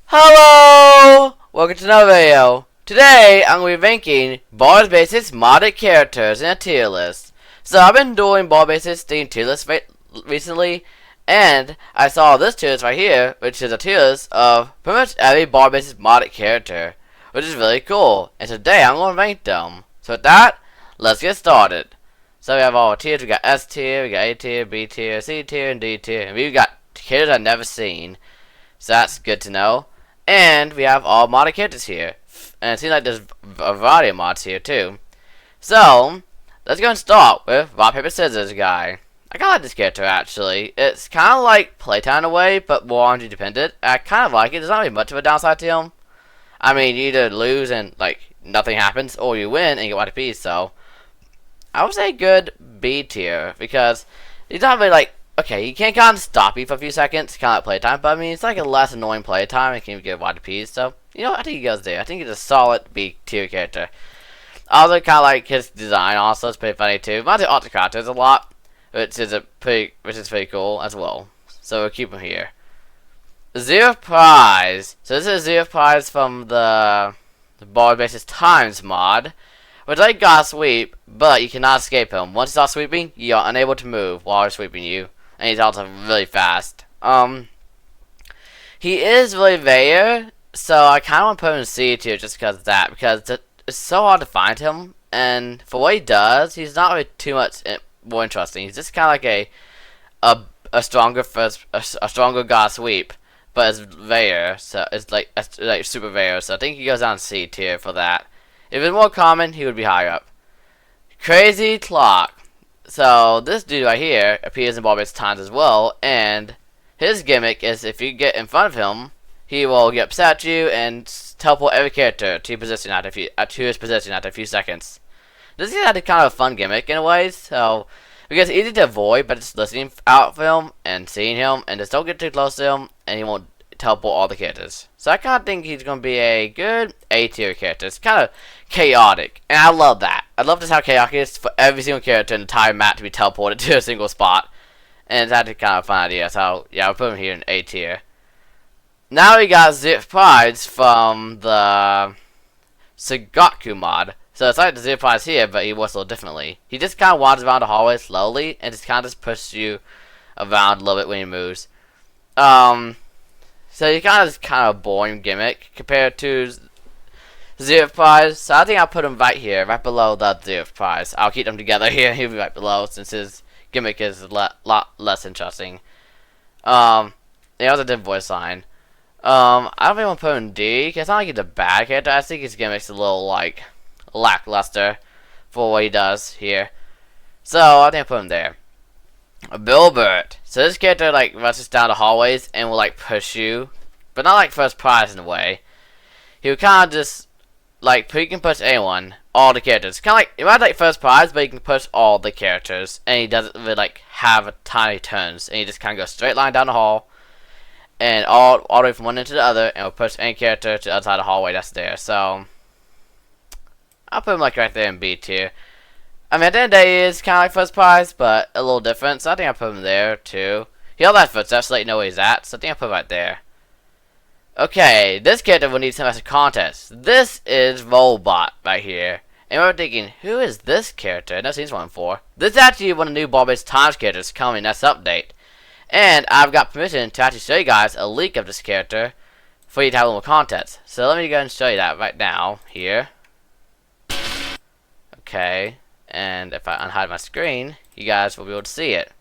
Hello! Welcome to another video. Today, I'm going to be ranking Baldi Basis modded characters in a tier list. So, I've been doing Baldi Basis tier list recently, and I saw this tier list right here, which is a tier list of pretty much every Baldi Basis modded character, which is really cool. And today, I'm going to rank them. So, with that, let's get started. So, we have all tiers. We got S tier, we got A tier, B tier, C tier, and D tier. And we've got characters I've never seen. So, that's good to know. And we have all modded characters here. And it seems like there's a variety of mods here too. So, let's go and start with Rock, Paper, Scissors guy. I kinda like this character actually. It's kinda like Playtime in a way, but more RNG dependent. I kinda like it. There's not really much of a downside to him. I mean, you either lose and like nothing happens, or you win and you get YTP, so I would say good B tier, because he's not really like, okay, he can't kind of stop you for a few seconds, kind of like Playtime, but I mean, it's like a less annoying playtime, and can even get YTPs, so, you know, I think he goes there. I think he's a solid B tier character. I also kind of like his design also, it's pretty funny too. Reminds me of Autocrators a lot, which is pretty cool as well. So we'll keep him here. Zero Prize. So this is Zero Prize from the Baldi Basis Times mod, which like God Sweep, but you cannot escape him. Once you start sweeping, you are unable to move while he's sweeping you. And he's also really fast. He is really rare, so I kind of want to put him in C tier just because of that. Because it's so hard to find him, and for what he does, he's not really too much more interesting. He's just kind of like a stronger God Sweep, but it's rare, so it's like super rare. So I think he goes down C tier for that. If it's more common, he would be higher up. Crazy Clock. So, this dude right here appears in Baldi Basis Times as well, and his gimmick is if you get in front of him, he will get upset at you and teleport every character to his position after a few seconds. This is kind of a fun gimmick in a way, so, because it's easy to avoid, but it's listening out for him and seeing him, and just don't get too close to him, and he won't teleport all the characters. So I kind of think he's going to be a good A tier character. It's kind of chaotic, and I love that. I love just how chaotic it is for every single character in the entire map to be teleported to a single spot. And it's actually kind of a fun idea, so yeah, I'll put him here in A tier. Now we got Zip Prize from the Sugaku mod. So it's like the Zip Prize here, but he works a little differently. He just kind of wanders around the hallway slowly, and just kind of pushes you around a little bit when he moves. So he kind of boring gimmick compared to Zero Prize. So I think I'll put him right here, right below the Zero Prize. I'll keep them together here. He'll be right below since his gimmick is a lot less interesting. He also did voice line. I don't really want to put him in D, because it's not like he's a bad character. I think his gimmick's a little like lackluster for what he does here. So I think I'll put him there. Bilbert. So this character like rushes down the hallways and will like push you, but not like First Prize in a way. He would kind of just like he can push anyone, all the characters. Kind of like, it might like First Prize, but he can push all the characters, and he doesn't really like have tiny turns, and he just kind of goes straight line down the hall, and all the way from one end to the other, and will push any character to the other side of the hallway that's there. So I'll put him like right there in B tier. I mean, at the end of the day, it's kind of like First Prize, but a little different, so I think I'll put him there, too. He all that footsteps to let you know where he's at, so I think I'll put him right there. Okay, this character will need some as a contest. This is Robot right here. And we're thinking, who is this character? I've never seen this one before. This is actually one of the new Baldi Basis Times characters coming next update. And I've got permission to actually show you guys a leak of this character for you to have a little contest. So let me go and show you that right now, here. Okay. And if I unhide my screen, you guys will be able to see it.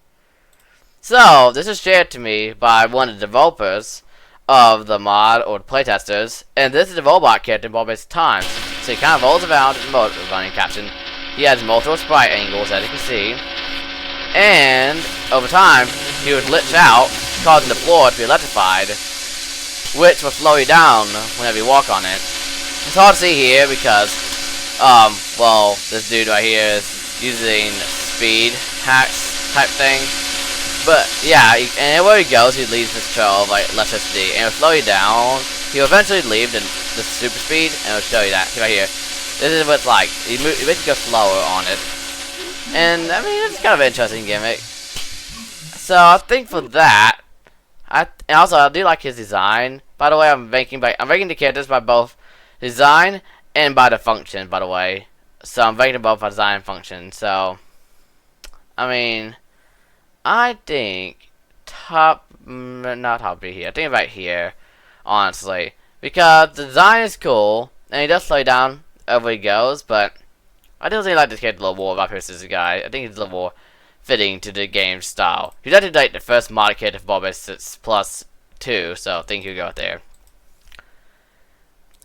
So, this is shared to me by one of the developers of the mod, or the playtesters, and this is the robot character in Baldi Basis Times. So he kind of rolls around in the running caption. He has multiple sprite angles, as you can see, and over time, he would glitch out, causing the floor to be electrified, which will slow you down whenever you walk on it. It's hard to see here because well, this dude right here is using speed hacks type thing. But yeah, and where he goes, he leaves this trail of like electricity, and it'll slow you down. He'll eventually leave the super speed, and it'll show you that. See right here. This is what it's like. You basically go slower on it. And I mean, it's kind of an interesting gimmick. So I think for that, And also I do like his design. By the way, I'm ranking the characters by both design and by the function. By the way, so I'm ranking both by design and function. So I mean, I think not top B here. I think right here, honestly, because the design is cool and he does slow down over he goes, but I do really like this character a little more about versus the guy. I think he's a little more fitting to the game style. He's actually like the first mod character for Baldi 6 plus 2, so I think he'll go there.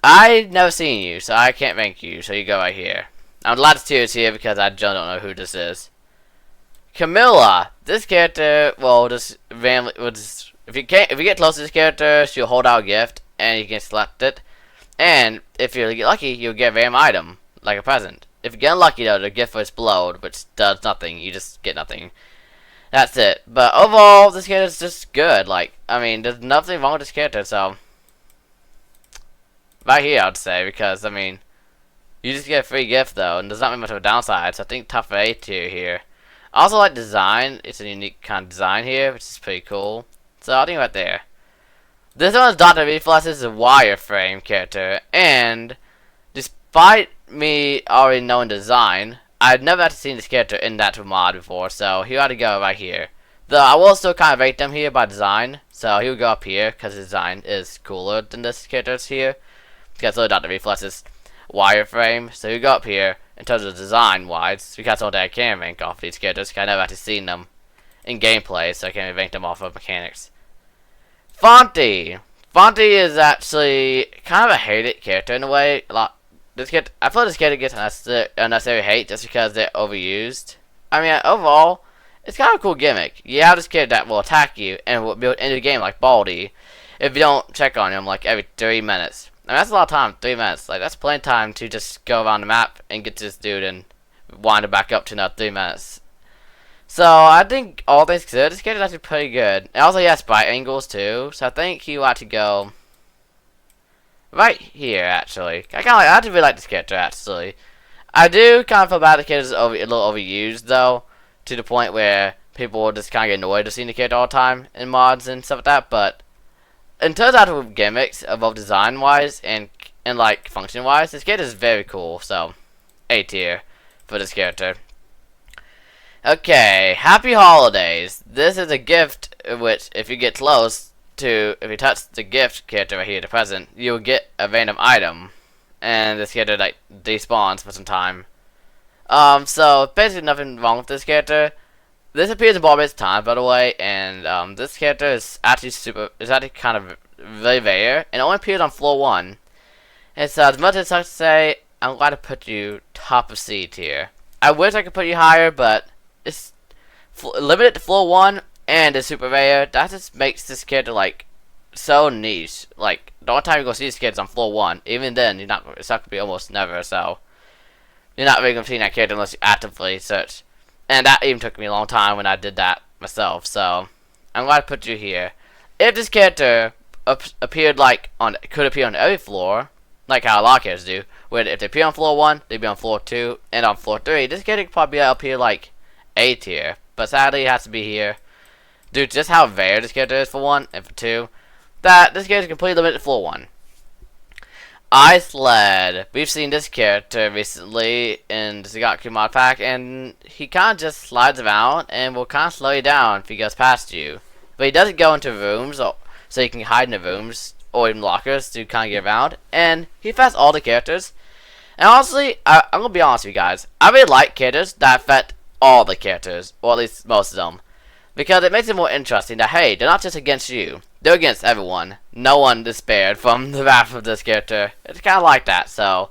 I've never seen you, so I can't rank you, so you go right here. I'm allowed to tiers here because I don't know who this is. Camilla, this character will just randomly if you get close to this character, she'll hold out a gift and you can select it. And if you get lucky, you'll get a random item, like a present. If you get unlucky though, the gift will explode, which does nothing. You just get nothing. That's it. But overall, this character is just good. Like, I mean, there's nothing wrong with this character, so right here I'd say, because I mean, you just get a free gift though, and there's not much of a downside. So I think top 8 tier here. I also like design. It's a unique kind of design here, which is pretty cool. So I think right there. This one's Dr. Reflex is a wireframe character, and despite me already knowing design, I've never actually seen this character in that mod before, so he ought to go right here. Though I will still kind of rate them here by design, so he will go up here because his design is cooler than this character's here. Because Dr. Reflex is wireframe, so he'll go up here in terms of design wise, because all that I can rank off these characters, because I've never actually seen them in gameplay, so I can't rank them off of mechanics. Fonty is actually kind of a hated character in a way. I feel like this character gets unnecessary hate just because they're overused. I mean, overall, it's kind of a cool gimmick. You have this character that will attack you and will build into the game like Baldi if you don't check on him like every 3 minutes. I mean, that's a lot of time, 3 minutes. Like, that's plenty of time to just go around the map and get to this dude and wind it back up to another 3 minutes. So, I think all things considered, this character is actually pretty good. And also, he has sprite angles too, so I think he will have to go right here, actually. I actually really like this character, actually. I do kind of feel bad the character is a little overused, though, to the point where people will just kind of get annoyed of seeing the character all the time in mods and stuff like that, but in terms of gimmicks, both design-wise and like, function-wise, this character is very cool, so A tier for this character. Okay, Happy Holidays. This is a gift which, if you get close to, if you touch the gift character right here, the present, you'll get a random item. And this character, like, despawns for some time. So, basically nothing wrong with this character. This appears in Baldi's time, by the way, and, this character is actually kind of really rare, and it only appears on floor 1. And so, as much as I say, I'm glad to put you top of C tier. I wish I could put you higher, but it's limited to floor 1 and it's super rare. That just makes this character like so niche. Like the only time you're gonna see this character is on floor 1. Even then, it's not gonna be almost never. So you're not really gonna see that character unless you actively search. And that even took me a long time when I did that myself. So I'm glad to put you here. If this character appeared could appear on every floor, like how a lot of characters do, where if they appear on floor 1, they'd be on floor 2, and on floor 3, this character could probably up here like A tier. But sadly, it has to be here due to just how rare this character is for 1, and for 2, that this character is completely limited to floor 1. Ice Led. We've seen this character recently in the Zagaku mod pack, and he kind of just slides around and will kind of slow you down if he goes past you. But he doesn't go into rooms, so you can hide in the rooms or even lockers to kind of get around. And he affects all the characters. And honestly, I'm gonna be honest with you guys. I really like characters that affect all the characters, or at least most of them, because it makes it more interesting that, hey, they're not just against you, they're against everyone. No one is spared from the wrath of this character. It's kind of like that, so.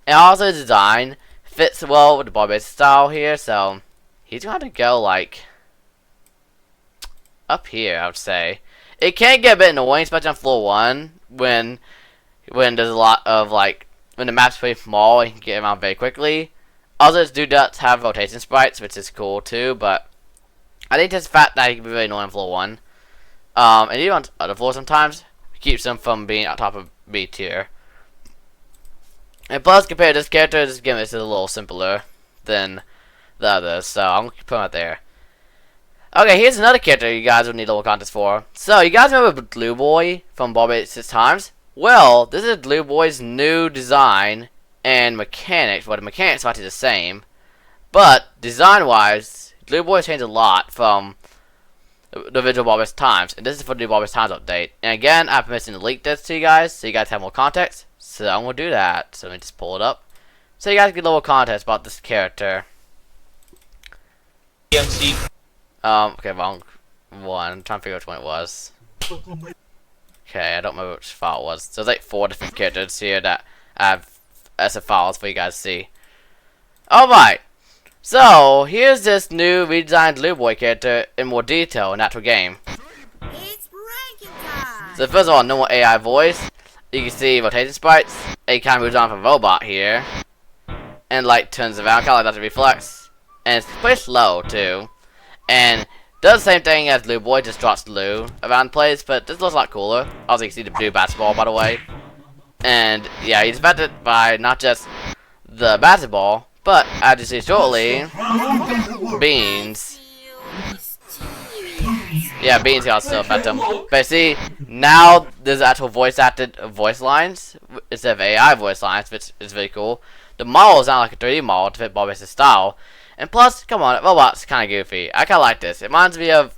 And also his design fits well with the Baldi style here, so he's going to have to go, like, up here, I would say. It can get a bit annoying, especially on floor 1, when there's a lot of, like, when the map's pretty small, you can get around very quickly. Others do have rotation sprites, which is cool too, but I think just the fact that he can be really annoying on floor 1. And even on other floors sometimes, keeps them from being on top of B tier. And plus, compared to this character, this gimmick is a little simpler than the others, so I'm going to put him out there. Okay, here's another character you guys would need a little contest for. So, you guys remember Blue Boy from Baldi 6 times? Well, this is Blue Boy's new design and mechanics. Well, the mechanics are actually the same. But, design-wise, Blue Boy has changed a lot from the original Baldi times. And this is for the new Baldi times update. And again, I have permission to leak this to you guys so you guys have more context. So, I'm going to do that. So, let me just pull it up. So, you guys get a little context about this character. Okay, wrong one. I'm trying to figure out which one it was. Okay, I don't remember which file it was. So there's like 4 different characters here that I have as a files for you guys to see. Alright, so here's this new redesigned Blue Boy character in more detail in the actual game. It's ranking time. So first of all, normal AI voice. You can see rotation sprites. It kind of moves on from robot here. And light turns around, kind of like that reflex. And it's pretty slow too. And does the same thing as Blue Boy, just drops blue around the place, but this looks a lot cooler. Also, you can see the blue basketball, by the way. And, yeah, he's affected by not just the basketball, but, as you see shortly, Beans. Yeah, Beans can also affect him. But see, now there's actual voice-acted voice lines, instead of AI voice lines, which is really cool. The model is not like a 3D model to fit Baldi's style. And plus, come on, robot's kind of goofy. I kind of like this. It reminds me of,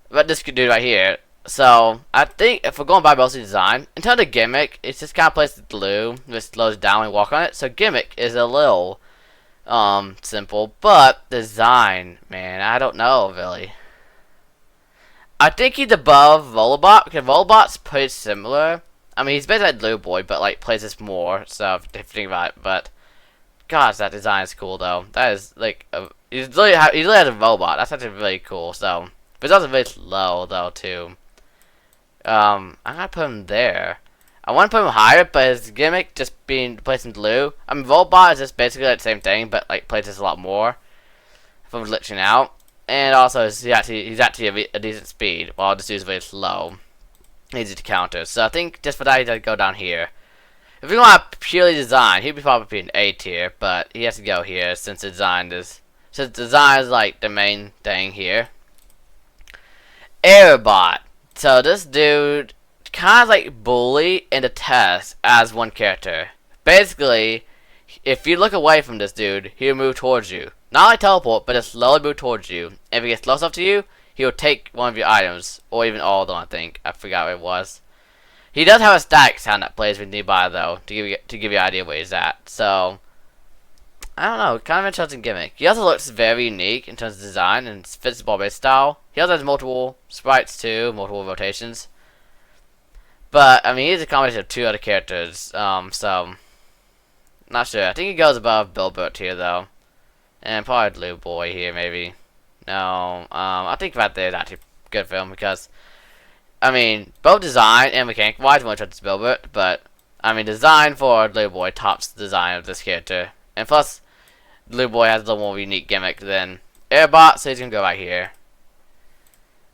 what this could do right here. So, I think if we're going by Baldi's design, in terms of gimmick, it's just kind of placed blue, which slows down when you walk on it. So, gimmick is a little, simple. But, design, man, I don't know, really. I think he's above Rollerbot, because Rollerbot's pretty similar. I mean, he's basically like Blue Boy, but, like, plays this more, so, if you think about it, but... Gosh, that design is cool though. That is like he's literally has a robot. That's actually really cool. So, but it's also really slow though too. I'm gonna put him there. I want to put him higher, but his gimmick just being placed in blue. I mean, robot is just basically like the same thing, but like plays this a lot more from glitching out. And also, he's actually a decent speed, while this dude's very slow, easy to counter. So I think just for that, he's gonna go down here. If we want to purely design, he'd be probably an A tier, but he has to go here since design is like the main thing here. Airbot. So this dude kind of like Bully in the test as one character. Basically, if you look away from this dude, he'll move towards you. Not like teleport, but just slowly move towards you. If he gets close enough to you, he'll take one of your items, or even all of them. I think I forgot what it was. He does have a static sound that plays with nearby though, to give you an idea where he's at. So I don't know, kind of interesting gimmick. He also looks very unique in terms of design and fits the Baldi style. He also has multiple sprites too, multiple rotations. But I mean, he's a combination of 2 other characters. So not sure. I think he goes above Bilbert here though, and probably Blue Boy here maybe. No, I think right there is actually good for him because. I mean, both design and mechanic-wise, I'm going to try to Bilbert, but, I mean, design for Blue Boy tops the design of this character. And plus, Blue Boy has a little more unique gimmick than Airbot, so he's going to go right here.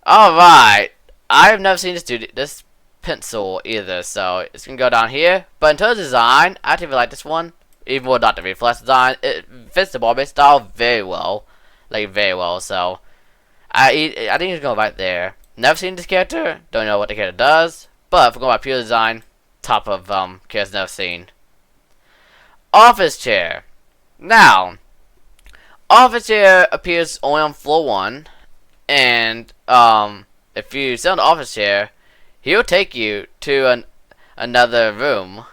Alright, I have never seen this pencil either, so it's going to go down here. But in terms of design, I actually really like this one, even without the reflex design. It fits the Baldi style very well, like very well, so I think it's going right there. Never seen this character, don't know what the character does, but if we're going by pure design, top of characters never seen. Office chair. Now, office chair appears only on floor 1, and if you sit on the office chair, he'll take you to another room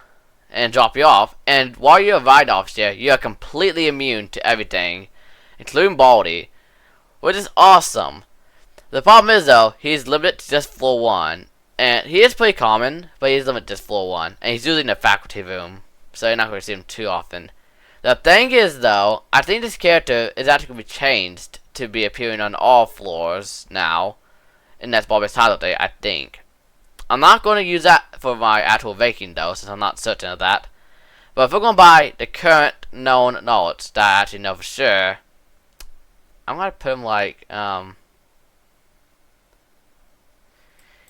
and drop you off. And while you're riding the office chair, you are completely immune to everything, including Baldi, which is awesome. The problem is though, he's limited to just floor 1. And he is pretty common, but he's limited to just floor 1. And he's usually in the faculty room, so you're not going to see him too often. The thing is though, I think this character is actually going to be changed to be appearing on all floors now. And that's Baldi's title update, I think. I'm not going to use that for my actual ranking though, since I'm not certain of that. But if we're going by the current known knowledge that I actually know for sure, I'm going to put him like,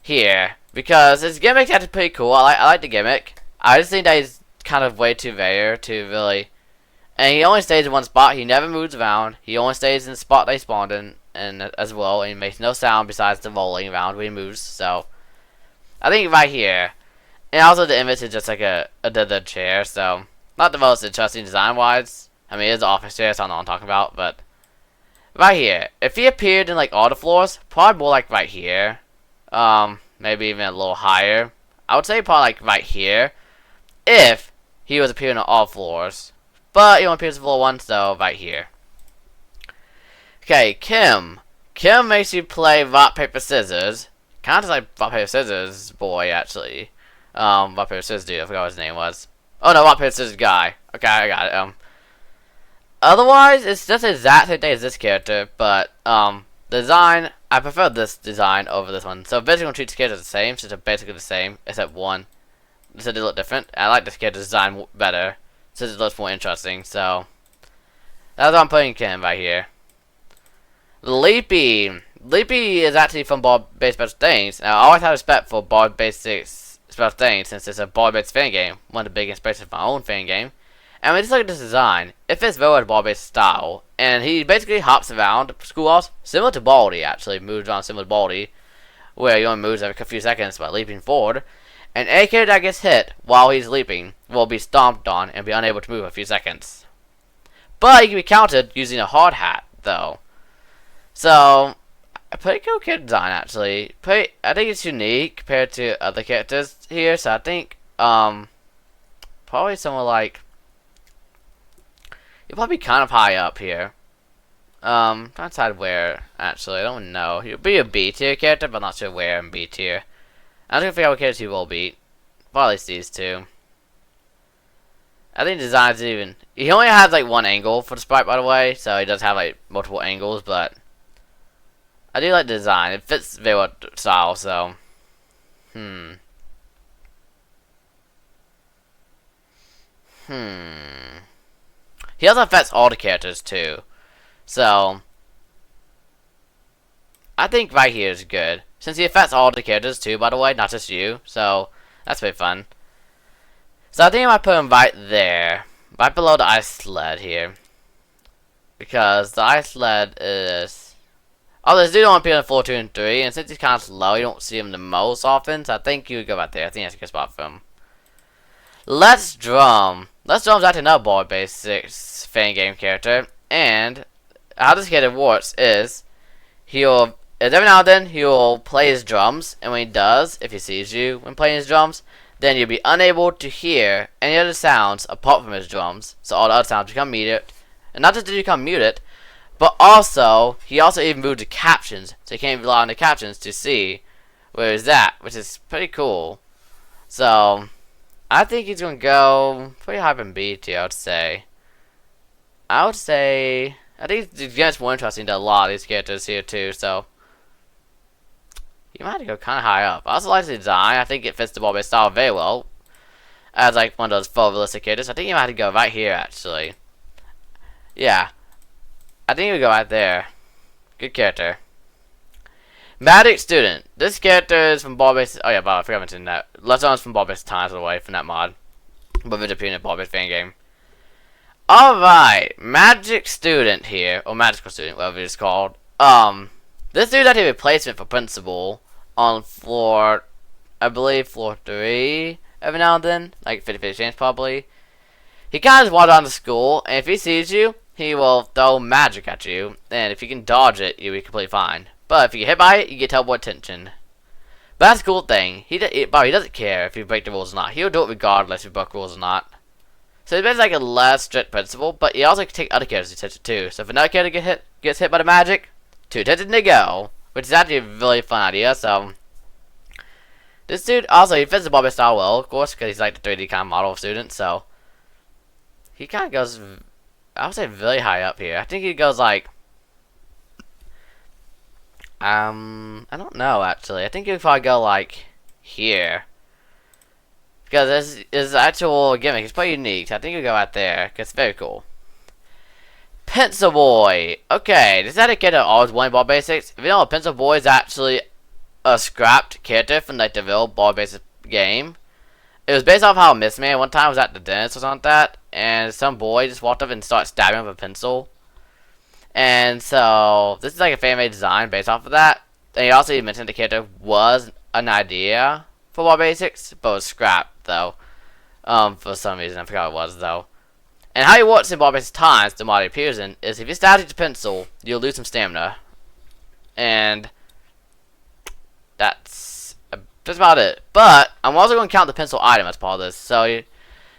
here, because his gimmick's actually pretty cool. I like the gimmick. I just think that he's kind of way too rare to really And he only stays in one spot. He never moves around. He only stays in the spot they spawned in, and as well. And he makes no sound besides the rolling around when he moves. So I think right here. And also the image is just like a leather chair. So not the most interesting design-wise. I mean, it's an office chair, so I don't know what I'm talking about. But right here. If he appeared in like all the floors, probably more like right here. Maybe even a little higher. I would say probably like right here. If he was appearing on all floors. But he only appears on floor 1, so right here. Okay, Kim. Kim makes you play rock, paper, scissors. Kind of like rock, paper, scissors boy, actually. Rock, paper, scissors dude. I forgot what his name was. Oh no, rock, paper, scissors guy. Okay, I got it. Otherwise, it's just the exact same thing as this character, but, design, I prefer this design over this one. So basically, treat the characters the same, since they're basically the same, except one. So they look different. I like this character design better, since it looks more interesting, so that's what I'm putting Kim right here. Leapy. Leapy is actually from Ball-Based Special Things. Now, I always have respect for Ball-Based Special Things, since it's a Ball-Based fan game, one of the big inspirations of my own fan game. And when you just look at this design, it fits very well with Ball-Based style, and he basically hops around school halls, similar to Baldi, actually, moves around similar to Baldi, where he only moves every few seconds by leaping forward. And any character that gets hit while he's leaping will be stomped on and be unable to move a few seconds. But he can be countered using a hard hat, though. So, a pretty cool character design, actually. I think it's unique compared to other characters here, so I think, probably someone like, you'll probably be kind of high up here. Trying to decide where, actually, I don't know. He'll be a B tier character, but I'm not sure where in B tier. I'm just gonna figure out what characters he will beat. Well, at least these two. I think designs even. He only has like one angle for the sprite, by the way, so he does have like multiple angles, but I do like the design. It fits very well with the style, so. He also affects all the characters too. So I think right here is good. Since he affects all the characters too, by the way, not just you. So that's pretty fun. So I think I might put him right there. Right below the ice sled here. Because the ice sled is... Oh, this dude don't appear in 4, 2, and 3. And since he's kind of slow, you don't see him the most often. So I think you would go right there. I think that's a good spot for him. Let's Drum. Let's Drum's actually another Ball-Based 6 fan game character. And how this character works is... every now and then, he'll play his drums, and when he does, if he sees you when playing his drums, then you'll be unable to hear any other sounds apart from his drums. So all the other sounds become muted. And not just do you become muted, but also, he also even moved the captions, so you can't rely on the captions to see where he's at, which is pretty cool. So, I think he's going to go pretty high in B tier, I would say, I think it gets more interesting to a lot of these characters here too, so. You might have to go kind of high up. I also like the design. I think it fits the Ball-Based style very well. As like one of those full realistic characters. I think you might have to go right here, actually. Yeah. I think you would go right there. Good character. Magic Student. This character is from Ball-Based... Oh yeah, but I forgot to mention that. Let's One's from Ball-Based Times away from that mod. But it's appearing in a Ball-Based fan game. Alright. Magic Student here. Or Magical Student, whatever it's called. This dude's actually a replacement for Principal. On floor, I believe floor 3, every now and then, like 50-50 chance probably. He kind of just wanders around the school, and if he sees you, he will throw magic at you, and if you can dodge it, you'll be completely fine. But if you get hit by it, you get teleport attention. But that's a cool thing. He doesn't care if you break the rules or not. He'll do it regardless if you break rules or not. So it's basically like a less strict principle, but he also can take other characters' attention too. So if another character gets hit by the magic, 2 attention to go. Which is actually a really fun idea, so... This dude, also, he fits the Ball-Based style well, of course, because he's like the 3D kind of model student, so... He kind of goes, I would say, really high up here. I think he goes like... I don't know, actually. I think he would probably go like... here. Because his actual gimmick is pretty unique, so I think he would go right there, because it's very cool. Pencil Boy. Okay, this is how the character always wanted Ball Basics. If you know, Pencil Boy is actually a scrapped character from like the real Ball Basics game. It was based off how Miss Man one time was at the dentist or something like that, and some boy just walked up and started stabbing him with a pencil. And so this is like a fan-made design based off of that. And he also mentioned the character was an idea for Ball Basics, but was scrapped though. For some reason, I forgot what it was though. And how he works in Ball Basics times, the mod he appears in, is if you stab with a pencil, you'll lose some stamina. And that's about it. But I'm also going to count the pencil item as part of this. So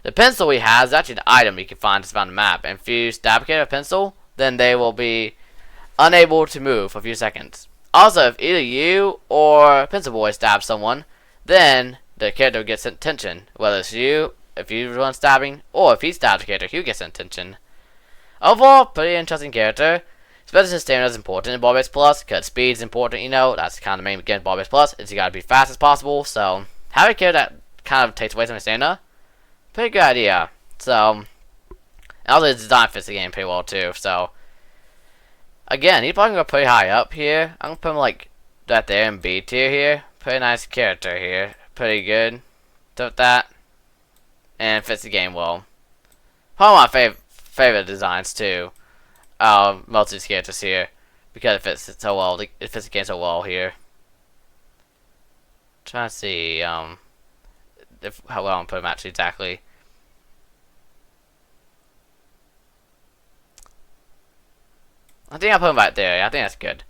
the pencil he has is actually the item you can find just around the map. And if you stab a character with a pencil, then they will be unable to move for a few seconds. Also, if either you or Pencil Boy stab someone, then the character gets attention. Whether it's you, if you're the one stabbing, or if he stabs the character, he gets attention. Overall, pretty interesting character. Especially since stamina is important in Ball Base Plus, because speed is important, you know. That's kind of the main against Ball Base Plus, is you gotta be fast as possible. So, having a character that kind of takes away some of stamina, pretty good idea. So, and also the design fits the game pretty well too. So, again, he's probably gonna go pretty high up here. I'm gonna put him like right there in B tier here. Pretty nice character here. Pretty good. With that. And fits the game well. Probably my favorite designs too. Most of these characters here. Because it fits it so well. It fits the game so well here. Trying to see how well I'm gonna put him actually exactly. I think I'll put him right there. Yeah, I think that's good.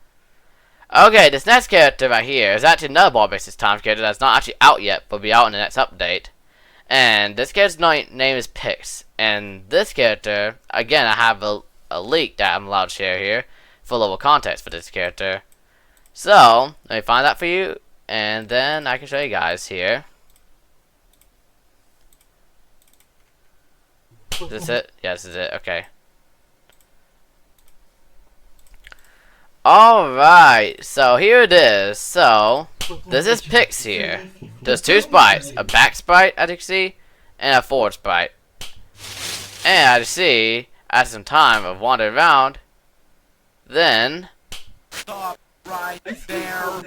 Okay, this next character right here is actually another Ball Basics Times character that's not actually out yet, but will be out in the next update. And this character's name is Pix. And this character, again, I have a leak that I'm allowed to share here for a little context for this character. So, let me find that for you, and then I can show you guys here. Is this it? Yeah, this is it. Okay. Alright, so here it is. So, this is Pix here. There's two sprites, a back sprite, as you can see, and a forward sprite. And as you see, after some time of wandering around, then... Stop right there.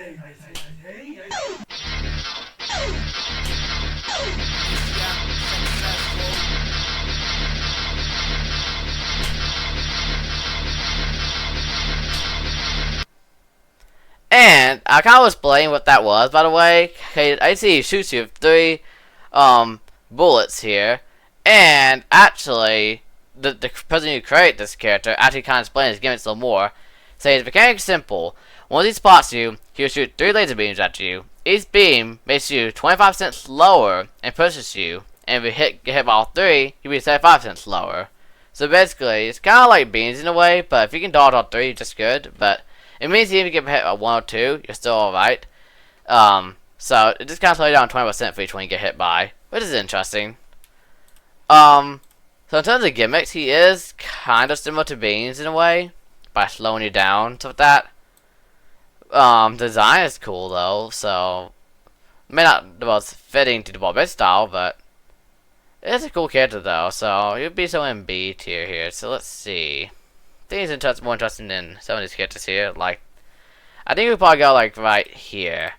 And I kind of explain what that was, by the way. Okay, I see he shoots you with 3 bullets here, and actually, the person who created this character actually kind of explains his gimmicks a little more. Saying his mechanics simple. Once he spots you, he'll shoot 3 laser beams at you. Each beam makes you 25% slower and pushes you, and if you get hit by all 3, you'll be 75% slower. So basically, it's kind of like beans in a way, but if you can dodge all 3, you're just good. But it means even if you get hit by 1 or 2, you're still alright. So it just kind of slows you down 20% for each one you get hit by, which is interesting. So in terms of gimmicks, he is kind of similar to Beans in a way, by slowing you down, stuff like that. Design is cool though, so may not the most fitting to the Ball Base style, but it's a cool character though, so he'll be so in B tier here. So let's see. I think he's more interesting than some of these characters here. Like, I think we'll probably go like right here.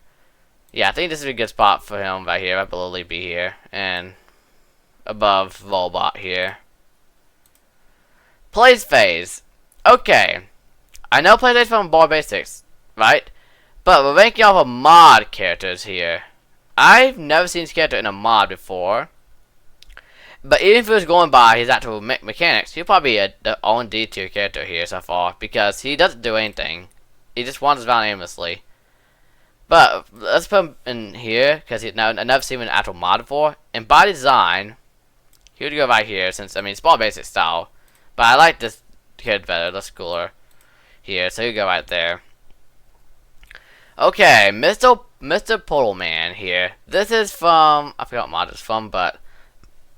Yeah, I think this is a good spot for him right here, right below Lee B here, and above Volbot here. Plays phase. Okay, I know plays phase from Ball Basics, right? But we're ranking off of mod characters here. I've never seen this character in a mod before. But even if he was going by his actual mechanics, he'll probably be the own D tier character here so far, because he doesn't do anything. He just wanders around aimlessly. But let's put him in here, because I've never seen him in an actual mod before. And by design, he would go right here, since, I mean, it's Ball Basic style. But I like this kid better, looks cooler here, so he'll go right there. Okay, Mr. Portal Man here. This is from, I forgot what mod it's from, but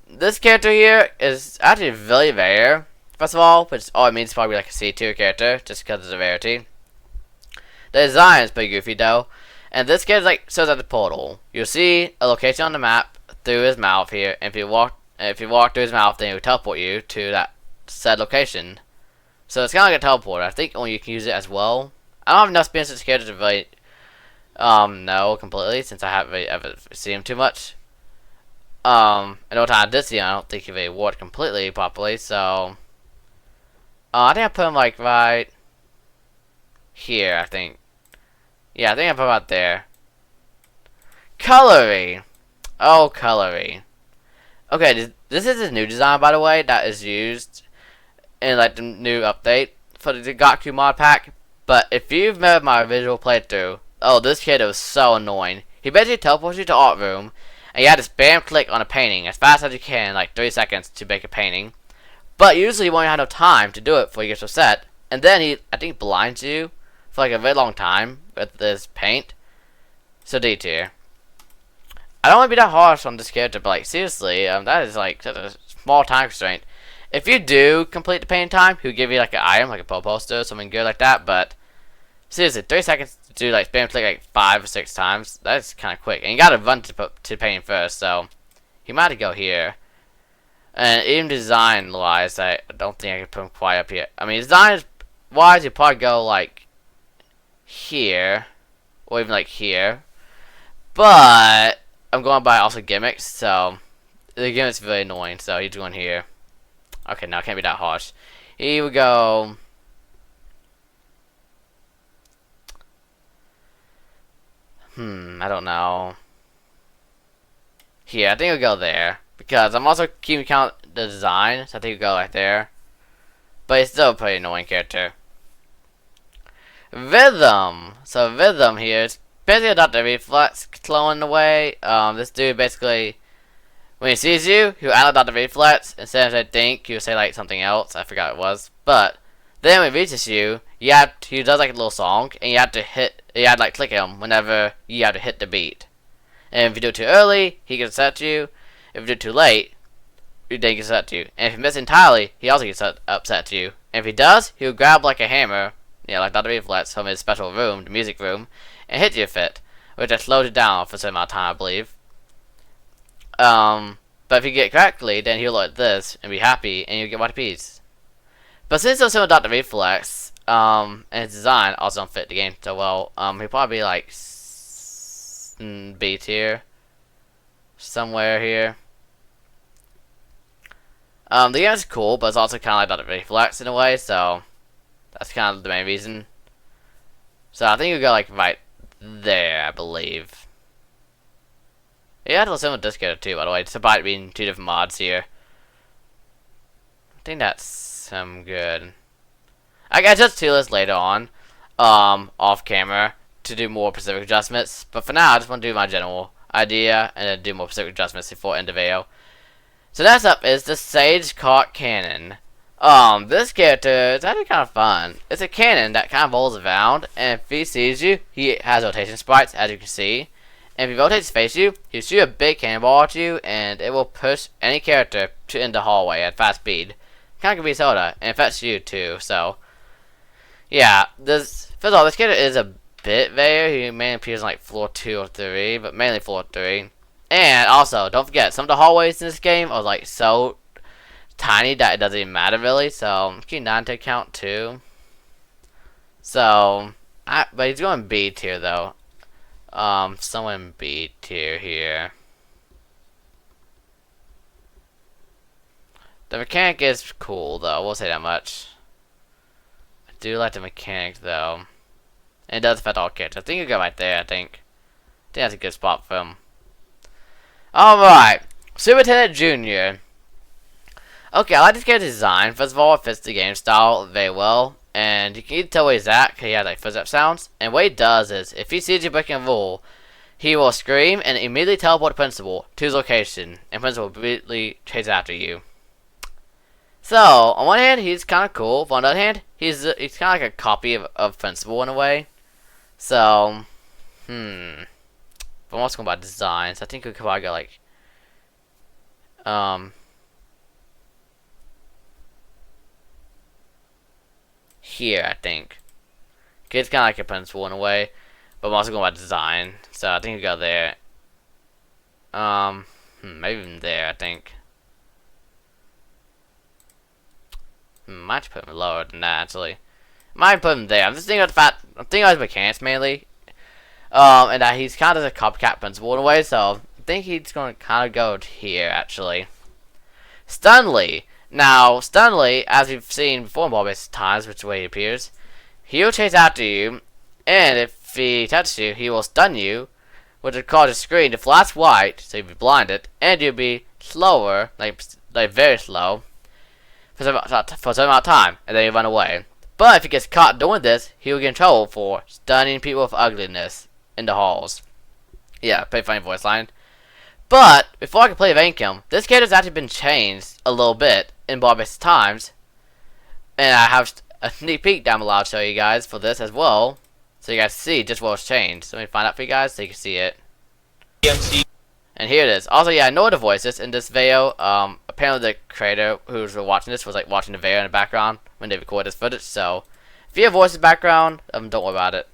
this character here is actually very rare, first of all, which all it means is probably like a C tier character, just because of the rarity. The design is pretty goofy though, and this character like shows at the portal. You'll see a location on the map through his mouth here, and if you walk through his mouth, then he will teleport you to that said location. So it's kind of like a teleporter. I think only you can use it as well. I don't have enough experience with this character to really know completely, since I haven't really ever seen him too much. And over time this year, I don't think he really worked completely properly, so I think I put him like right here, I think. Yeah, I think I put him out there. Colory. Oh, colory. Okay, this is his new design, by the way, that is used in like the new update for the Gaku mod pack. But if you've met my visual playthrough, oh, this kid was so annoying. He basically teleports you to art room, and you have to spam click on a painting as fast as you can, like 3 seconds to make a painting. But usually you won't have no time to do it before you get upset, and then he, I think, blinds you for like a very long time with this paint. So D tier. I don't want to be that harsh on this character, but like seriously, that is like such a small time constraint. If you do complete the painting time, he'll give you like an item, like a pole poster, something good like that. But seriously, 3 seconds to do like spam click like 5 or 6 times. That's kind of quick, and you gotta run to painting first. So he might have to go here. And even design wise, I don't think I can put him quite up here. I mean, design wise, you probably go like here, or even like here. But I'm going by also gimmicks, so the gimmick's really annoying. So he's going here. Okay, now it can't be that harsh. Here we go. I don't know. Here, I think we'll go there. Because I'm also keeping count the design, so I think we'll go right there. But it's still a pretty annoying character. Rhythm. So Rhythm here is basically a Dr. Reflex clone away. This dude basically, when he sees you, he'll add a Dr. Reflex. Instead of saying think, he'll say like something else. I forgot what it was. But then when he reaches you, he does like a little song, and you have to like click him whenever you have to hit the beat. And if you do it too early, he gets upset to you. If you do it too late, then he gets upset to you. And if you miss entirely, he also gets upset to you. And if he does, he'll grab like a hammer, like Dr. Reflex from his special room, the music room, and hit you with it, which has slowed it down for a certain amount of time, I believe. But if you get it correctly, then he'll look at this and be happy, and you'll get white piece. But since it's similar to Dr. Reflex, and his design also don't fit the game so well, he'll probably be like B tier, somewhere here. The game is cool, but it's also kind of like Dr. Reflex in a way, so that's kind of the main reason. So I think you go like right there, I believe. Yeah, it's similar to this character too, by the way, despite being 2 different mods here. I think that's good. I guess just tier list later on, off camera, to do more specific adjustments. But for now, I just want to do my general idea and then do more specific adjustments before end the video. So next up is the Sage Cart Cannon. This character is actually kind of fun. It's a cannon that kind of rolls around, and if he sees you, he has rotation sprites, as you can see. And if he rotates to face you, he'll shoot a big cannonball at you, and it will push any character in the hallway at fast speed. Kind of can be soda, and it affects you too, so. Yeah, first of all, this character is a bit rare. He mainly appears on like floor 2 or 3, but mainly floor 3. And also, don't forget, some of the hallways in this game are like so tiny that it doesn't even matter really. So keep that into account too. So, but he's going B tier though. Someone in B tier here. The mechanic is cool though. We'll say that much. I do like the mechanic though. And it does affect all characters. I think you go right there. I think that's a good spot for him. Alright, Superintendent Jr. Okay, I like this character's design. First of all, it fits the game style very well. And you can either tell where he's at, because he has like footstep sounds. And what he does is, if he sees you breaking a rule, he will scream and immediately teleport the principal to his location. And principal will immediately chase after you. So, on one hand, he's kind of cool. But on the other hand, he's kind of like a copy of principal in a way. So, But I'm also going by designs. I think we could probably go like here, I think. It's kind of like a principal in a way, but I'm also going by design, so I think we go there. Maybe even there, I think. Might put him lower than that, actually. Might put him there. I'm just thinking about the fact, I'm thinking about his mechanics mainly. And that he's kind of a copycat principal in a way, so think he's going to kind of go here, actually. Stunley. Now, Stunley, as we've seen before in Baldi's times, which way he appears, he will chase after you, and if he touches you, he will stun you, which will cause your screen to flash white, so you'll be blinded, and you'll be slower, like very slow, for some amount of time, and then you run away. But if he gets caught doing this, he will get in trouble for stunning people with ugliness in the halls. Yeah, pretty funny voice line. But before I can play Vankum, this character's actually been changed a little bit in Baldi's times, and I have a sneak peek down below to show you guys for this as well, so you guys see just what was changed. So let me find out for you guys so you can see it. And here it is. Also, yeah, I know the voices in this video. Apparently the creator who's watching this was like watching the video in the background when they recorded this footage. So if you have voice in the background, don't worry about it.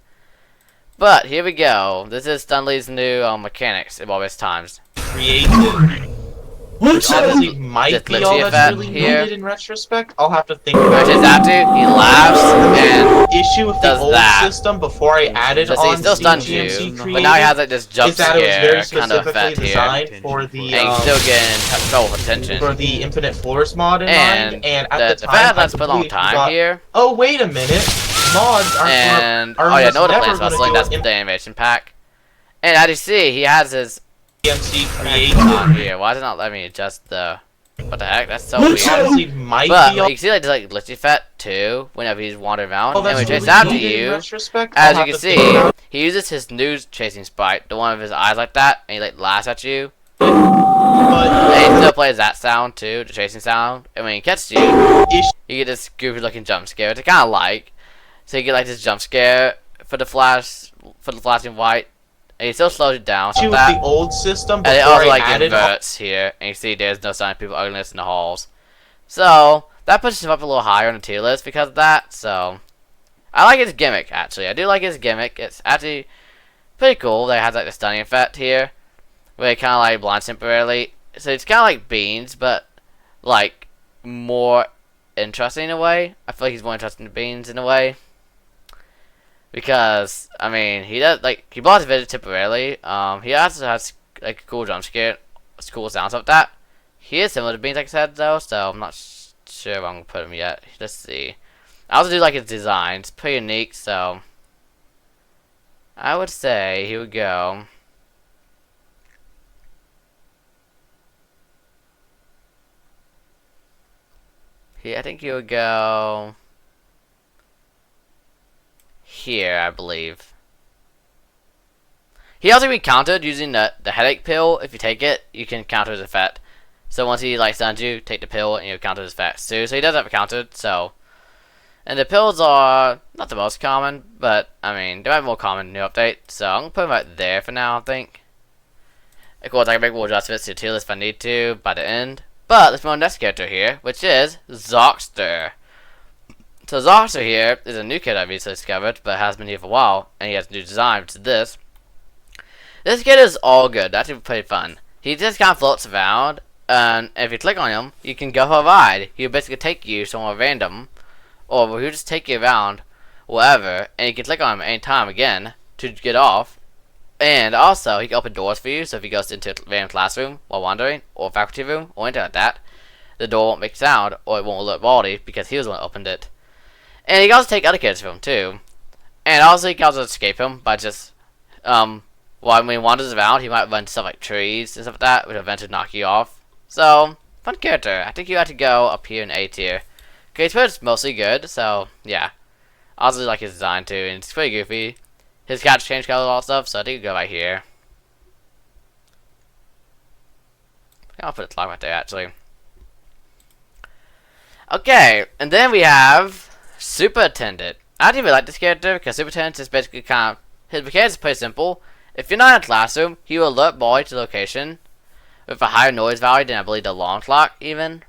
But here we go. This is Stunley's new mechanics in Baldi's times. Creative. Which honestly might be all that's really needed in retrospect. I'll have to think about it. He laughs and issue with the does old that. system before I added So on he still stuns CGMC you, Creative, but now he has like this jump is that it was scare very kind of effect specifically here. designed for the And he's still getting trouble with attention. for the Infinite Floors mod in mind, and at the fact time that's put a long time here. Oh wait a minute, mods are And are oh yeah, no other never plans gonna wrestling. do That's an the animation pack. And as you see, he has his CGMC on Creative. here. Why does it not let me adjust the? What the heck? That's so weird. Honestly, might But be all you can see like there's like glitchy effect too whenever he's wandering around. oh, And when that's he chases really after needed in you, retrospect. as I'll you have can to think see, about it. he uses his news chasing sprite, the one with his eyes like that, and he like laughs at you. But And he still plays that sound too, the chasing sound. And when he catches you, you get this goofy looking jump scare, which I kinda like. So you get like this jump scare for the flashing white. And he still slows you down so with that. the old system And it before also I like added inverts here, and you see there's no sign of people ugliness in the halls. So that pushes him up a little higher on the tier list because of that. So I like his gimmick actually. I do like his gimmick. It's actually pretty cool. That it has like the stunning effect here, where it kind of like blinds temporarily. So it's kind of like Beans, but like more interesting in a way. I feel like he's more interesting than Beans in a way. Because I mean, he does like he blocks vision temporarily. He also has like a cool jump scare, cool sounds like that. He is similar to Beans, like I said though, so I'm not sure if I'm gonna put him yet. Let's see. I also do like his design; it's pretty unique. So I would say he would go. I think he would go. Here, I believe. He also can be countered using the headache pill. If you take it, you can counter his effect. So once he like stuns you, take the pill and you counter his effects too. So he does have it countered. So, and the pills are not the most common, but I mean they might be more common in the new update. So I'm gonna put him right there for now. I think. Of course, I can make more adjustments to the tier list if I need to by the end. But let's move on to the next character here, which is Zoxter. So Zoxter here is a new kid I've recently discovered, but has been here for a while, and he has a new design, which is this. This kid is all good. That's pretty fun. He just kind of floats around, and if you click on him, you can go for a ride. He'll basically take you somewhere random, or he'll just take you around wherever, and you can click on him anytime again to get off. And also, he can open doors for you, so if he goes into a random classroom while wandering, or faculty room, or anything like that, the door won't make sound, or it won't alert Baldi, because he was the one that opened it. And he can also take other kids from him too. And also he can also escape him by just when he wanders around, he might run to stuff like trees and stuff like that, which will eventually knock you off. So, fun character. I think you have to go up here in A tier. Okay, it's mostly good, so yeah. I also like his design too, and it's pretty goofy. His catch change color and all that stuff, so I think you go right here. I'll put a clock right there actually. Okay, and then we have Superintendent. I actually really like this character because Superintendent is basically kind of his mechanics is pretty simple. If you're not in a classroom, he will alert Baldi to the location with a higher noise value than I believe the alarm clock even.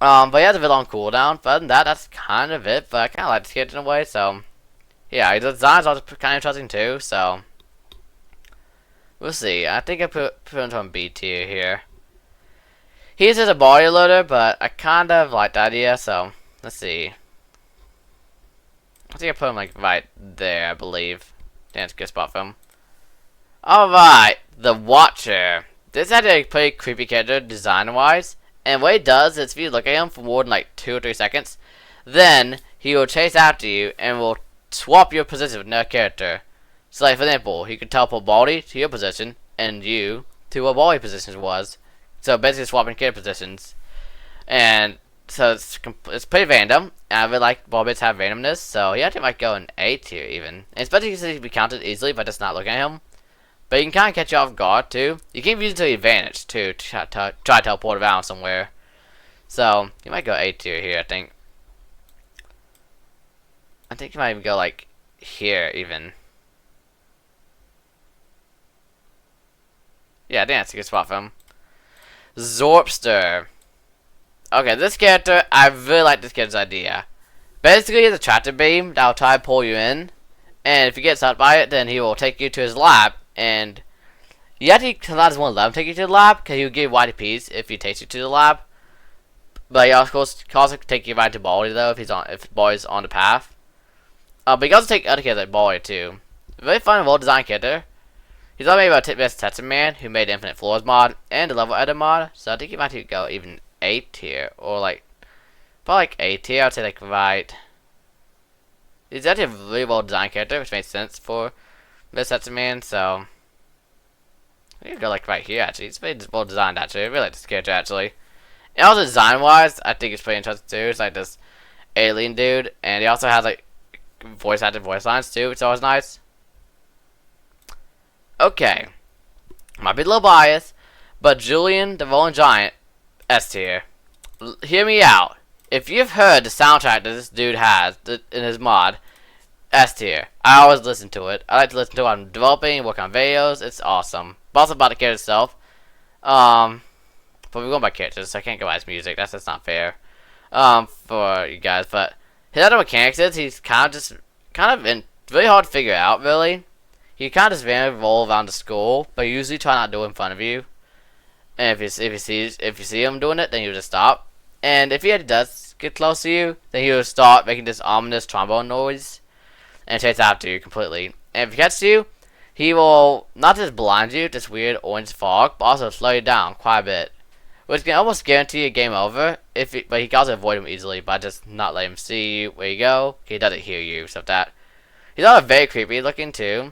But he has a very long cooldown. But other than that, that's kind of it. But I kind of like this character in a way. So yeah, his design's also kind of interesting too. So we'll see. I think I put him on B tier here. He's just a body loader, but I kind of like the idea. So let's see. I think I put him like right there, I believe. That's a good spot for him. Alright, the Watcher. This is actually a pretty creepy character design-wise. And what he does is if you look at him for more than like 2 or 3 seconds, then he will chase after you and will swap your position with another character. So like for example, he could teleport Baldi to your position and you to what Baldi's position was. So basically swapping character positions. And so it's pretty random. And I really like Baldi's have randomness, so he actually might go in A tier even. And especially because he can be counted easily by just not looking at him. But you can kind of catch you off guard too. You can use it to your advantage too to try to teleport around somewhere. So you might go A tier here, I think. I think you might even go like here even. Yeah, I think that's a good spot for him. Zorpster. Okay, this character, I really like this character's idea. Basically, it's a tractor beam that will try to pull you in. And if you get sucked by it, then he will take you to his lab. And you actually sometimes want to let him take you to the lab, because he will give you YTPs if he takes you to the lab. But he also can also take you right to Baldi though, if Baldi's on the path. But he can also take other characters like Baldi too. Very fun and well designed character. He's also made by Best Tetsu Man, who made the Infinite Floors mod and the Level Editor mod. So I think he might go even A tier, or like probably like A tier. I'd say like right. He's actually a really well designed character, which makes sense for Best Tetsu Man. So we could go like right here actually. It's pretty well designed actually. I really like this character actually. And also design wise, I think it's pretty interesting too. It's like this alien dude, and he also has like voice lines too, which is always nice. Okay, might be a little biased, but Julian the Rolling Giant, S tier. Hear me out. If you've heard the soundtrack that this dude has in his mod, S tier. I always listen to it. I like to listen to it while I'm developing, working on videos. It's awesome. But also about the character itself. But we're going by characters, so I can't go by his music. That's not fair. For you guys, but his other mechanics is he's kind of really hard to figure out. Really, he kind of just randomly roll around the school, but usually try not to do it in front of you. And if you see him doing it, then he'll just stop. And if he does get close to you, then he'll start making this ominous trombone noise and chase after you completely. And if he gets you, he will not just blind you, this weird orange fog, but also slow you down quite a bit, which can almost guarantee a game over. But he can also avoid him easily by just not letting him see you where you go. He doesn't hear you, stuff that. He's also very creepy looking too,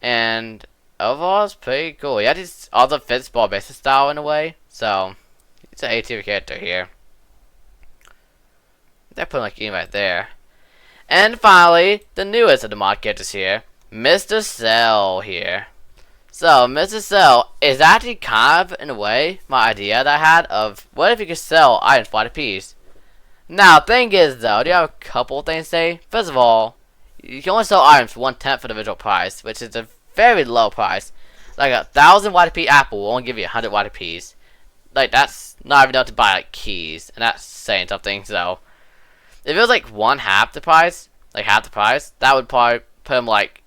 and overall it's pretty cool. He just also fits ball basis style in a way, so he's an A tier character here. They're putting like in right there. And finally, the newest of the mod characters here, Mr. Cell here. So, Mr. Cell is actually kind of, in a way, my idea that I had of what if you could sell items for a piece. Now, thing is though, do you have a couple things to say? First of all, you can only sell items for 1/10 of the original price, which is a very low price. Like 1,000 YTP apple will only give you 100 YTPs. Like, that's not even enough to buy like keys, and that's saying something. So, if it was like half the price, that would probably put him like,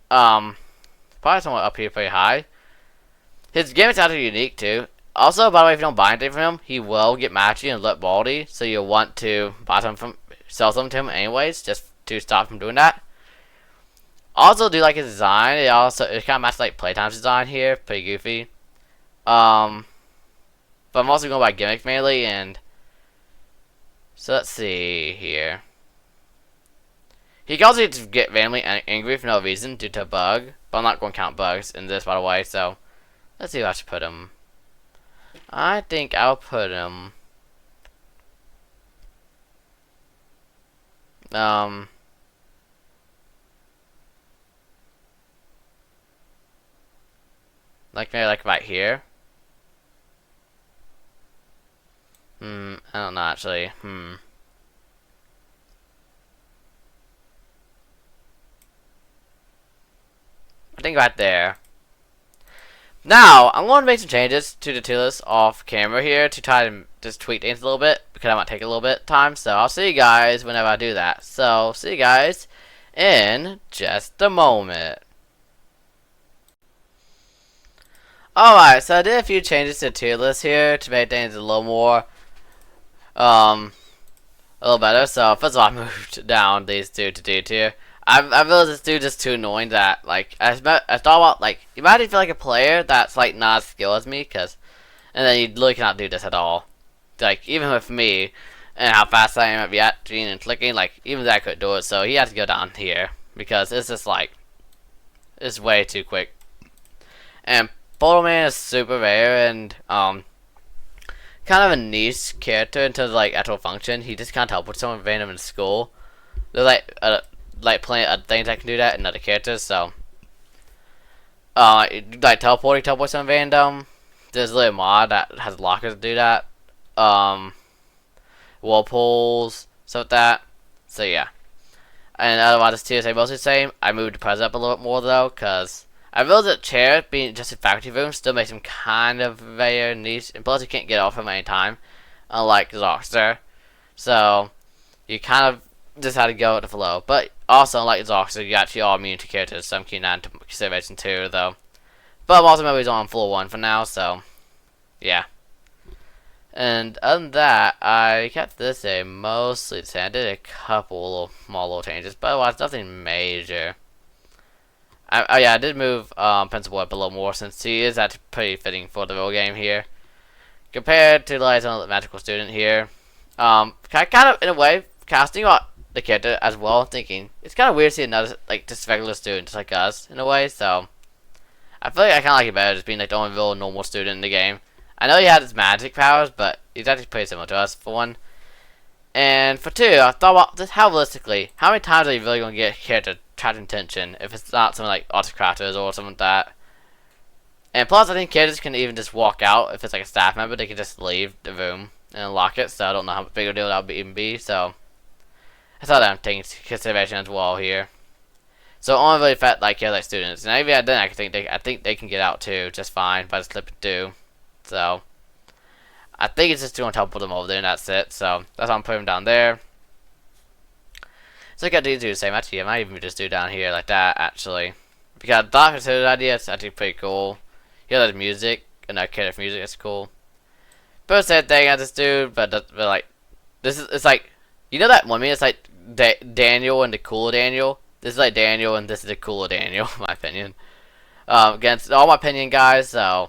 probably somewhere up here pretty high. His gimmick's actually unique too. Also, by the way, if you don't buy anything from him, he will get mad at you and let Baldi, so you'll want to sell something to him anyways, just to stop from doing that. Also, do like his design. It kind of matches like Playtime's design here, pretty goofy. But I'm also going by gimmick mainly, and so let's see here. He can also just get randomly angry for no reason due to a bug, but I'm not going to count bugs in this, by the way. So let's see where I should put him. I think I'll put him like maybe like right here. I don't know actually. I think right there. Now, I'm going to make some changes to the tier list off camera here to try to just tweak things a little bit, because I might take a little bit of time. So I'll see you guys whenever I do that. So, see you guys in just a moment. Alright, so I did a few changes to the tier list here to make things a little more, a little better. So, first of all, I moved down these two to D tier. I realized this dude is too annoying that like I thought about like imagine if you're like a player that's like not as skilled as me, cause and then you literally cannot do this at all. Like even with me and how fast I am at reacting and clicking, like even that I couldn't do it. So he had to go down here because it's just like it's way too quick. And Photo Man is super rare and kind of a niche character in terms of like actual function. He just can't help with someone random in school. They're like playing other things that can do that in other characters. So like teleport someone random. There's a little mod that has lockers to do that. Whirlpools, stuff like that. So yeah. And otherwise, it's TSA mostly the same. I moved the price up a little bit more though, cause I realized that chair being just a faculty room still makes him kind of very niche, and plus you can't get off him any time, unlike Zoxter. So you kind of just had to go with the flow. But also, unlike Zoxter, you actually are immune to characters, so I'm keeping that into consideration too, though. But I'm also maybe he's on floor 1 for now, so yeah. And other than that, I kept this a mostly the same. I did a couple little small little changes, but otherwise nothing major. Oh yeah, I did move Principal up a little more since he is actually pretty fitting for the real game here. Compared to like some magical student here. I kind of in a way casting about the character as well, thinking it's kind of weird to see another like just regular student just like us in a way. So I feel like I kind of like it better just being like the only real normal student in the game. I know he had his magic powers, but he's actually pretty similar to us for one. And for two, I thought about just how realistically, how many times are you really going to get a character attract attention if it's not something like autocrators or something like that. And plus, I think characters can even just walk out if it's like a staff member. They can just leave the room and unlock it. So I don't know how big a deal that would even be. So I thought that I'm taking into consideration as well here. So only really felt like like students, and maybe I didn't. I think they can get out too just fine by just slipping through. So I think it's just doing teleport them over there, and that's it. So that's why I'm putting them down there. So I got to do the same. Actually, I might even just do down here like that, actually. Because Doctor Who's idea is actually pretty cool. He has music, and I care if music is cool. But it's the same thing as this dude, but like, it's like, you know that one meme? It's like Daniel and the cooler Daniel. This is like Daniel, and this is the cooler Daniel, in my opinion. Against all my opinion, guys, so.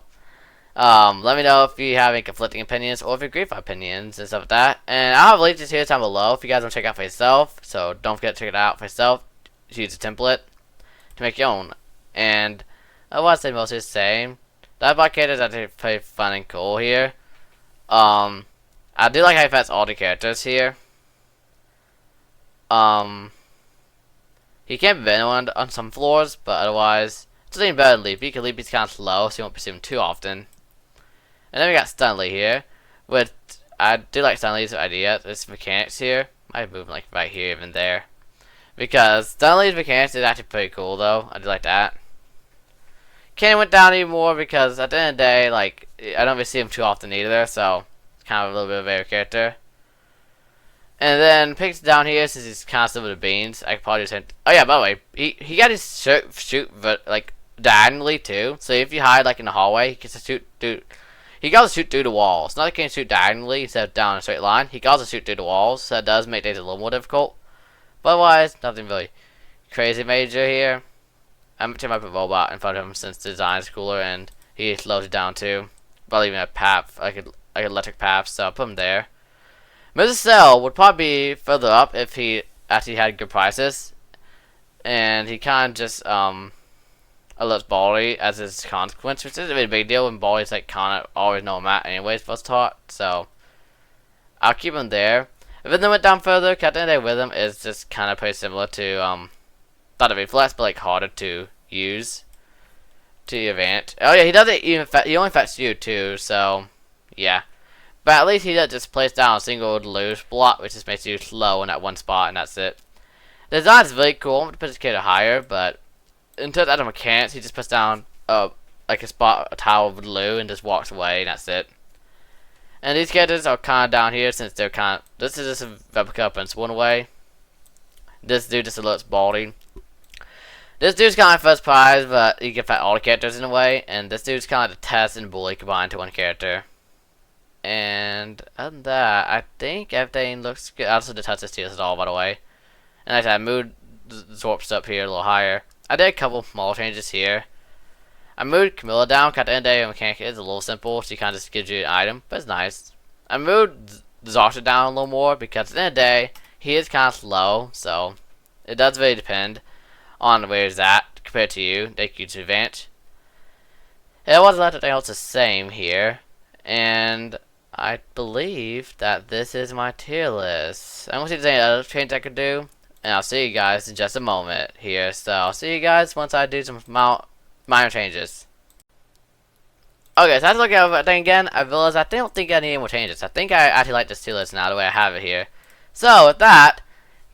Let me know if you have any conflicting opinions or if you agree with my opinions and stuff like that. And I'll have links here down below if you guys want to check out for yourself. So don't forget to check it out for yourself. Use a template to make your own. And I want to say mostly the same. The other characters are actually pretty fun and cool here. I do like how he fits all the characters here. He can't be anyone on some floors, but otherwise it's even better than Leapy, because Leapy's kind of slow, so you won't be seeing him too often. And then we got Stanley here, which I do like Stanley's idea. This mechanics here, might move like right here, even there, because Stanley's mechanics is actually pretty cool though. I do like that. Can't went down anymore because at the end of the day, like I don't really see him too often either, so it's kind of a little bit of a rare character. And then Pig's down here since he's kind of similar to Beans. I could probably just hit. Oh yeah, by the way, he got his shoot like diagonally too. So if you hide like in the hallway, he gets to shoot through. He can also shoot through the walls. Not that he can shoot diagonally instead of down a straight line. He can also shoot through the walls, so that does make things a little more difficult. But otherwise, nothing really crazy major here. I'm gonna turn my robot in front of him since the design is cooler and he slows it down too. Probably even a path, like an electric path, so I'll put him there. Mr. Cell would probably be further up if he actually had good prices. And he kind of just alerts Baldi as his consequence, which isn't really a big deal when Baldi's like kind of always know him at anyways first taught. So I'll keep him there. If it then went down further, Captain Day with him is just kind of pretty similar to not a reflex, but like harder to use to your advantage. Oh yeah, he doesn't even he only affects you too, so yeah. But at least he doesn't just place down a single loose block, which just makes you slow in that one spot, and that's it. The design is really cool. I'm going to put his character higher, but in terms of mechanics, he just puts down like a spot, a tile of blue, and just walks away, and that's it. And these characters are kind of down here since they're kind of. This is just a replica of Principal in a way. This dude just alerts Baldi. This dude's kind of first prize, but you can fight all the characters in a way. And this dude's kind of like the test and bully combined to one character. And other than that, I think everything looks good. I also did touch this TS at all, by the way. And like I said, I moved absorbs up here a little higher. I did a couple small changes here. I moved Camilla down, cut the end day mechanic is a little simple, she kind of just gives you an item, but it's nice. I moved Zarta down a little more because at the end of the day, he is kind of slow, so it does really depend on where he's at compared to you, take you to advantage. It wasn't everything else the same here, and I believe that this is my tier list. I'm going to see if there's any other change I could do, and I'll see you guys in just a moment here. So I'll see you guys once I do some minor changes. Okay, so I had to look at everything again. I realized I don't think I need any more changes. I think I actually like this tier list now the way I have it here. So with that,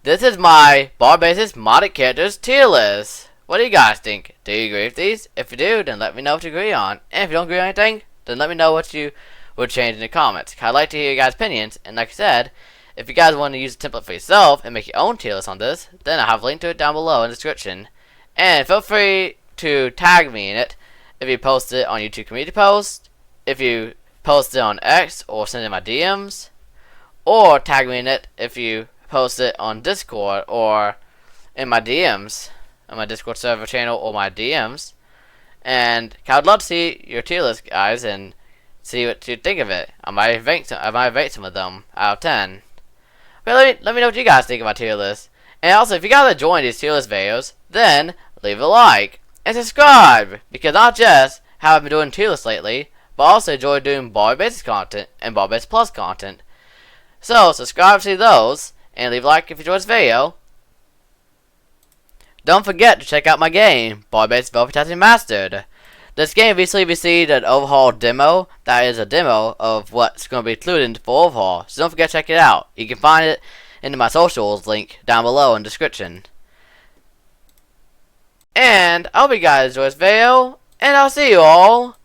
this is my bar basis modded characters tier list. What do you guys think? Do you agree with these? If you do, then let me know what you agree on. And if you don't agree on anything, then let me know what you would change in the comments. I'd like to hear your guys' opinions. And like I said, if you guys want to use a template for yourself and make your own tier list on this, then I'll have a link to it down below in the description. And feel free to tag me in it if you post it on YouTube community post, if you post it on X or send it in my DMs, or tag me in it if you post it on Discord or in my DMs, on my Discord server channel or my DMs. And I would love to see your tier list, guys, and see what you think of it. I might rate some of them out of 10. But let me know what you guys think of my tier list. And also, if you guys enjoy these tier list videos, then leave a like and subscribe, because not just have I been doing tier lists lately, but also enjoy doing bar basis content and bar basis plus content. So subscribe to see those and leave a like if you enjoyed this video. Don't forget to check out my game, Bar Basis Velvet Testing Mastered. This game recently received an overhaul demo. That is a demo of what's going to be included in the full overhaul. So don't forget to check it out. You can find it in my socials link down below in the description. And I hope you guys enjoyed this video, and I'll see you all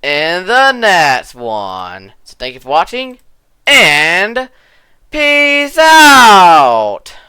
in the next one. So thank you for watching, and peace out!